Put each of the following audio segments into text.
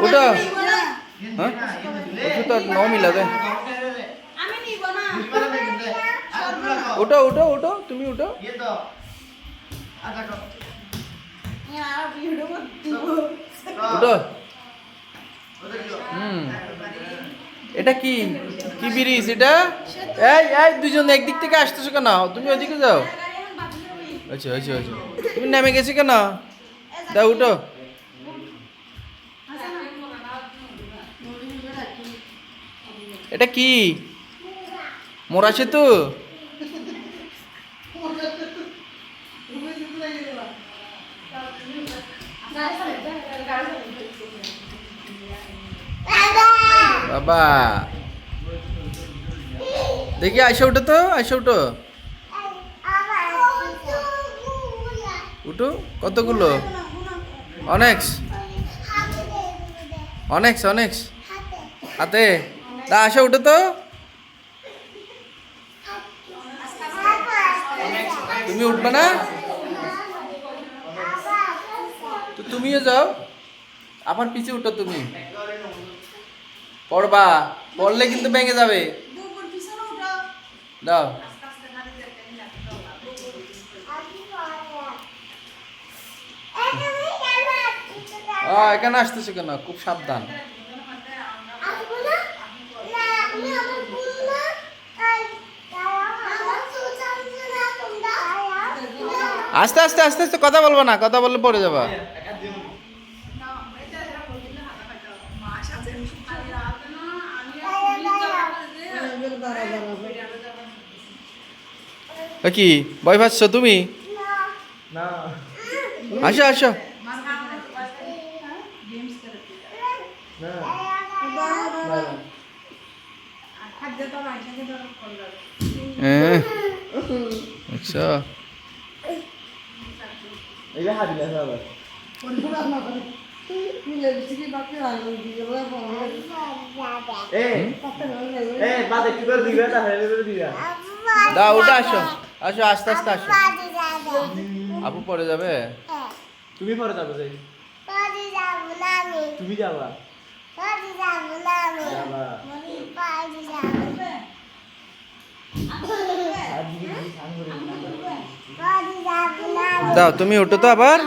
উঠো হ্যাঁ ওষুধ তো ন মিলা দে উঠো উঠো উঠো তুমি উঠো উঠো এটা কি কি ব্রিজ এটা এই এই দুজন একদিক থেকে আসতেছো কেন তুমি ওইদিকে যাও আচ্ছা আচ্ছা আচ্ছা তুমি নেমে গেছো কেন দাও উঠো এটা কি মোরা সেতু বাবা দেখি আইসা উঠো তো আইসা উঠো উঠো কতগুলো অনেক অনেক অনেক হাতে তা আসা উঠো তো তুমি উঠবে না তো তুমিও যাও আমার পিছে উঠো তুমি পড়বা পড়লে কিন্তু ভেঙে যাবে দাও এখানে আসতেছে কেন খুব সাবধান আস্তে আস্তে আস্তে আস্তে কথা বলবো না কথা বললে পড়ে যাবা কি ভয় পাচ্ছ তুমি আসো আসো আচ্ছা দাও ওটা আসো আসো আস্তে আস্তে আসো আপু পরে যাবে তুমি পরে যাবে তুমি যাবা দাও তুমি ওঠো তো আবার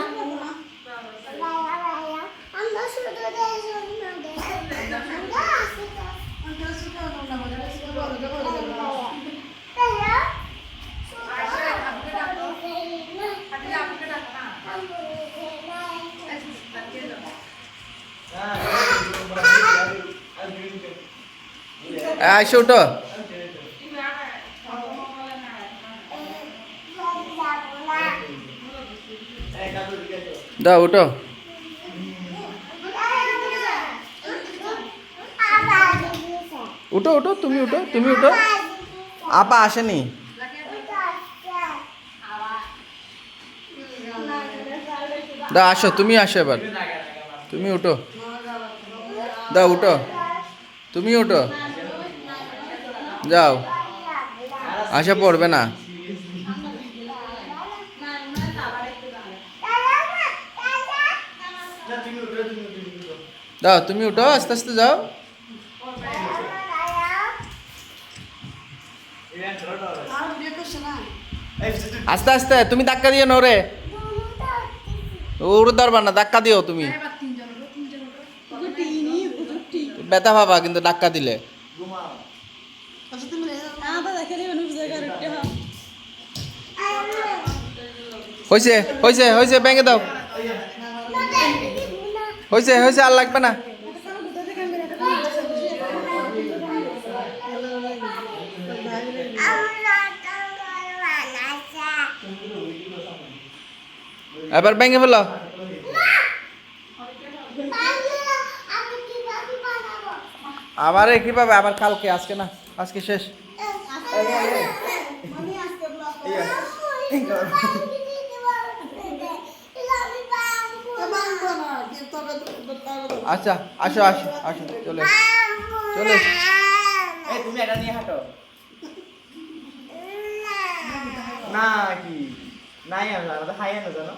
আইসো ওঠো দাও ওঠো উঠো উঠো তুমি উঠো তুমি উঠো আপা আসেনি দাও আসো তুমি আসো এবার তুমি উঠো দাও উঠো তুমি উঠো যাও আশা পড়বে না দাও তুমি উঠো আস্তে আস্তে যাও আস্তে আস্তে তুমি ধাক্কা দিও না রে ওর ধরবা না ধাক্কা দিও তুমি ব্যথা পাবা কিন্তু ধাক্কা দিলে হয়েছে হয়েছে হয়েছে ভেঙে দাও হয়েছে হয়েছে আর লাগবে না এবার ভেঙে ফেলো আবার কিভাবে আবার কালকে আজকে না আজকে শেষ আচ্ছা আসো আসো আসো চলে চলে তুমি এটা নিয়ে হাঁটো না কি নাই আমি হাই আনো জানো